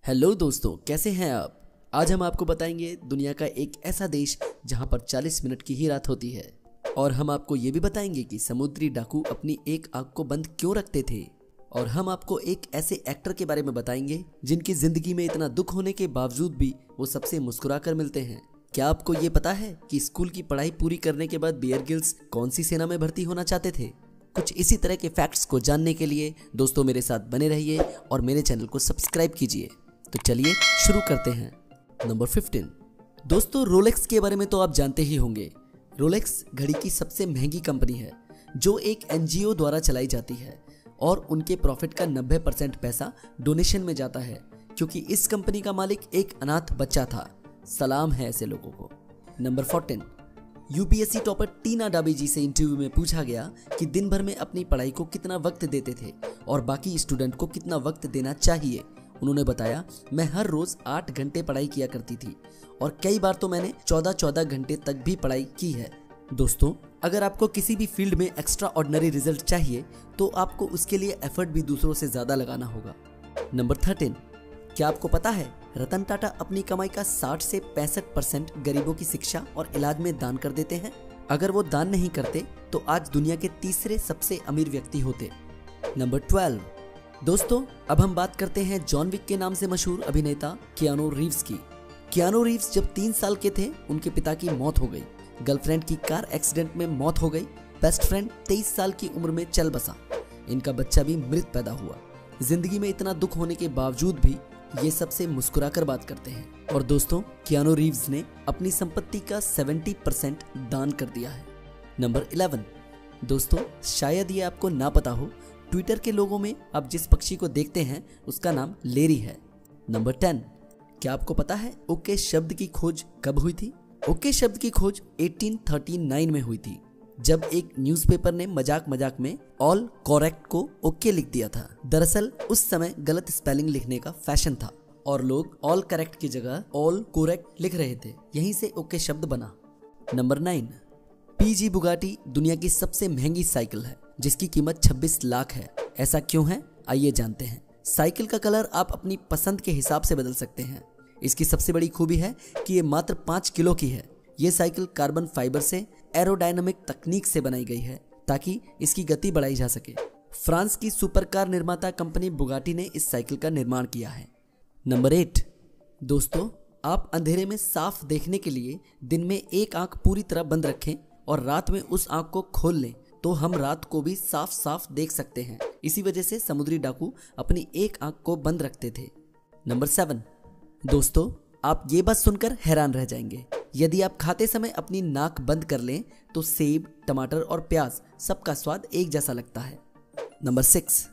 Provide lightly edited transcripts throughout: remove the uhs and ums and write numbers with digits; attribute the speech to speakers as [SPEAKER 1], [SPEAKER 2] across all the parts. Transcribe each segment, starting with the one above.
[SPEAKER 1] Hello दोस्तों, कैसे हैं आप। आज हम आपको बताएंगे दुनिया का एक ऐसा देश जहां पर 40 मिनट की ही रात होती है। और हम आपको ये भी बताएंगे कि समुद्री डाकू अपनी एक आंख को बंद क्यों रखते थे। और हम आपको एक ऐसे एक्टर के बारे में बताएंगे जिनकी जिंदगी में इतना दुख होने के बावजूद भी वो सबसे मुस्कुरा कर मिलते हैं। क्या आपको ये पता है कि स्कूल की पढ़ाई पूरी करने के बाद बियर ग्रिल्स कौन सी सेना में भर्ती होना चाहते थे। कुछ इसी तरह के फैक्ट्स को जानने के लिए दोस्तों मेरे साथ बने रहिए और मेरे चैनल को सब्सक्राइब कीजिए। तो चलिए शुरू करते हैं। नंबर 15। दोस्तों, रोलेक्स के बारे में तो आप जानते ही होंगे। रोलेक्स घड़ी की सबसे महंगी कंपनी है जो एक एनजीओ द्वारा चलाई जाती है और उनके प्रॉफिट का 90% पैसा डोनेशन में जाता है, क्योंकि इस कंपनी का मालिक एक अनाथ बच्चा था। सलाम है ऐसे लोगों को। नंबर 14। यूपीएससी टॉपर टीना डाबी जी से इंटरव्यू में पूछा गया कि दिन भर में अपनी पढ़ाई को कितना वक्त देते थे और बाकी स्टूडेंट को कितना वक्त देना चाहिए। उन्होंने बताया, मैं हर रोज 8 घंटे पढ़ाई किया करती थी और कई बार तो मैंने 14-14 घंटे तक भी पढ़ाई की है। दोस्तों, अगर आपको किसी भी फील्ड में एक्स्ट्रा ऑर्डिनरी रिजल्ट चाहिए तो आपको उसके लिए एफर्ट भी दूसरों से ज्यादा लगाना होगा। नंबर 13। क्या आपको पता है रतन टाटा अपनी कमाई का 60 से 65% गरीबों की शिक्षा और इलाज में दान कर देते हैं। अगर वो दान नहीं करते तो आज दुनिया के तीसरे सबसे अमीर व्यक्ति होते। नंबर 12। दोस्तों, अब हम बात करते हैं जॉन विक के नाम से मशहूर अभिनेता कियानो रीव्स की। कियानो रीव्स जब 3 साल के थे उनके पिता की मौत हो गई। गर्लफ्रेंड की कार एक्सीडेंट में मौत हो गई। बेस्ट फ्रेंड 23 साल की उम्र में चल बसा। इनका बच्चा भी मृत पैदा हुआ। जिंदगी में इतना दुख होने के बावजूद भी ये सबसे मुस्कुराकर बात करते हैं। और दोस्तों, कियानो रीव्स ने अपनी संपत्ति का 70% दान कर दिया है। नंबर 11। दोस्तों, शायद ये आपको ना पता हो, ट्विटर के लोगों में आप जिस पक्षी को देखते हैं उसका नाम लेरी है। नंबर 10। क्या आपको पता है ओके शब्द की खोज कब हुई थी? ओके शब्द की खोज 1839 में हुई थी, जब एक न्यूज़पेपर ने मजाक में ऑल करेक्ट को ओके लिख दिया था। दरअसल उस समय गलत स्पेलिंग लिखने का फैशन था और लोग ऑल करेक्ट की जगह ऑल करेक्ट लिख रहे थे। यहीं से ओके शब्द बना। नंबर 9। पीजी बुगाटी दुनिया की सबसे महंगी साइकिल है जिसकी कीमत 26 लाख है। ऐसा क्यों है, आइए जानते हैं। साइकिल का कलर आप अपनी पसंद के हिसाब से बदल सकते हैं। इसकी सबसे बड़ी खूबी है कि ये मात्र 5 किलो की है। ये साइकिल कार्बन फाइबर से एरोडायनामिक तकनीक से बनाई गई है ताकि इसकी गति बढ़ाई जा सके। फ्रांस की सुपरकार निर्माता कंपनी बुगाटी ने इस साइकिल का निर्माण किया है। नंबर 8। दोस्तों, आप अंधेरे में साफ देखने के लिए दिन में एक आंख पूरी तरह बंद रखें और रात में उस आंख को खोल लें तो हम रात को भी साफ साफ देख सकते हैं। इसी वजह से समुद्री डाकू अपनी एक आंख को बंद रखते थे। नंबर 7। दोस्तों, आप ये बात सुनकर हैरान रह जाएंगे। यदि आप खाते समय अपनी नाक बंद कर लें तो सेब, टमाटर और प्याज सबका स्वाद एक जैसा लगता है। नंबर 6।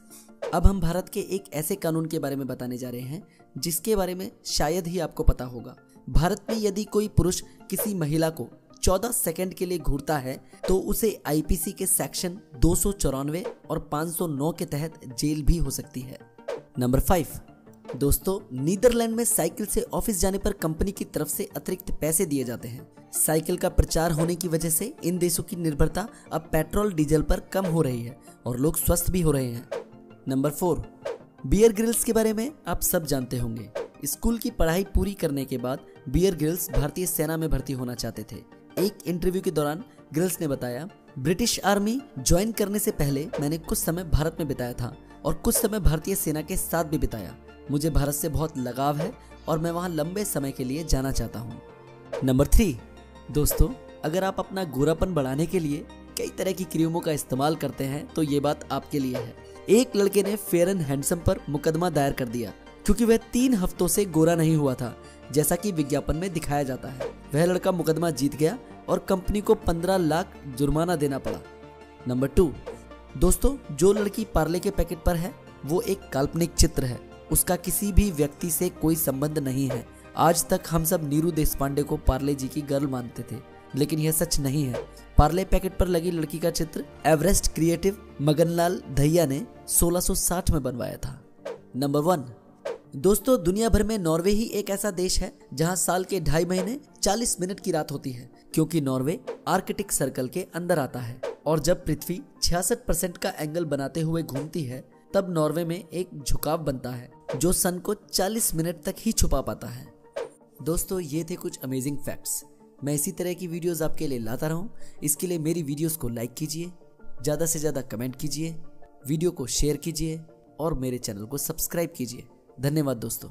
[SPEAKER 1] अब हम भारत के एक ऐसे कानून के बारे में बताने जा रहे हैं जिसके बारे में शायद ही आपको पता होगा। भारत में यदि कोई पुरुष किसी महिला को 14 सेकंड के लिए घूरता है तो उसे आईपीसी के सेक्शन 294 और 509 के तहत जेल भी हो सकती है। नंबर 5। दोस्तों, नीदरलैंड में साइकिल से ऑफिस जाने पर कंपनी की तरफ से अतिरिक्त पैसे दिए जाते हैं। साइकिल का प्रचार होने की वजह से इन देशों की निर्भरता अब पेट्रोल डीजल पर कम हो रही है और लोग स्वस्थ भी हो रहे हैं। नंबर 4। बियर ग्रिल्स के बारे में आप सब जानते होंगे। स्कूल की पढ़ाई पूरी करने के बाद बियर ग्रिल्स भारतीय सेना में भर्ती होना चाहते थे। एक इंटरव्यू के दौरान ग्रिल्स ने बताया, ब्रिटिश आर्मी ज्वाइन करने से पहले मैंने कुछ समय भारत में बिताया था और कुछ समय भारतीय सेना के साथ भी बिताया। मुझे भारत से बहुत लगाव है और मैं वहां लंबे समय के लिए जाना चाहता हूं। नंबर 3। दोस्तों, अगर आप अपना गोरापन बढ़ाने के लिए कई तरह की क्रीमों का इस्तेमाल करते हैं तो ये बात आपके लिए है। एक लड़के ने फेयर एंड हैंडसम पर मुकदमा दायर कर दिया क्योंकि वह 3 हफ्तों से गोरा नहीं हुआ था, जैसा कि विज्ञापन में दिखाया जाता है। वह लड़का मुकदमा जीत गया और कंपनी को 15 लाख जुर्माना देना पड़ा। नंबर 2। दोस्तों, जो लड़की पार्ले के पैकेट पर है वो एक काल्पनिक चित्र है। उसका किसी भी व्यक्ति से कोई संबंध नहीं है। आज तक हम सब नीरू देशपांडे को पार्ले जी की गर्ल मानते थे, लेकिन यह सच नहीं है। पार्ले पैकेट पर लगी लड़की का चित्र एवरेस्ट क्रिएटिव मगनलाल दहिया ने 1660 में बनवाया था। नंबर 1। दोस्तों, दुनिया भर में नॉर्वे ही एक ऐसा देश है जहां साल के 2.5 महीने 40 मिनट की रात होती है, क्योंकि नॉर्वे आर्कटिक सर्कल के अंदर आता है और जब पृथ्वी 66% का एंगल बनाते हुए घूमती है तब नॉर्वे में एक झुकाव बनता है जो सन को 40 मिनट तक ही छुपा पाता है। दोस्तों, ये थे कुछ अमेजिंग फैक्ट्स। मैं इसी तरह की वीडियोस आपके लिए लाता रहूं। इसके लिए मेरी वीडियोस को लाइक कीजिए, ज़्यादा से ज़्यादा कमेंट कीजिए, वीडियो को शेयर कीजिए और मेरे चैनल को सब्सक्राइब कीजिए। धन्यवाद दोस्तों।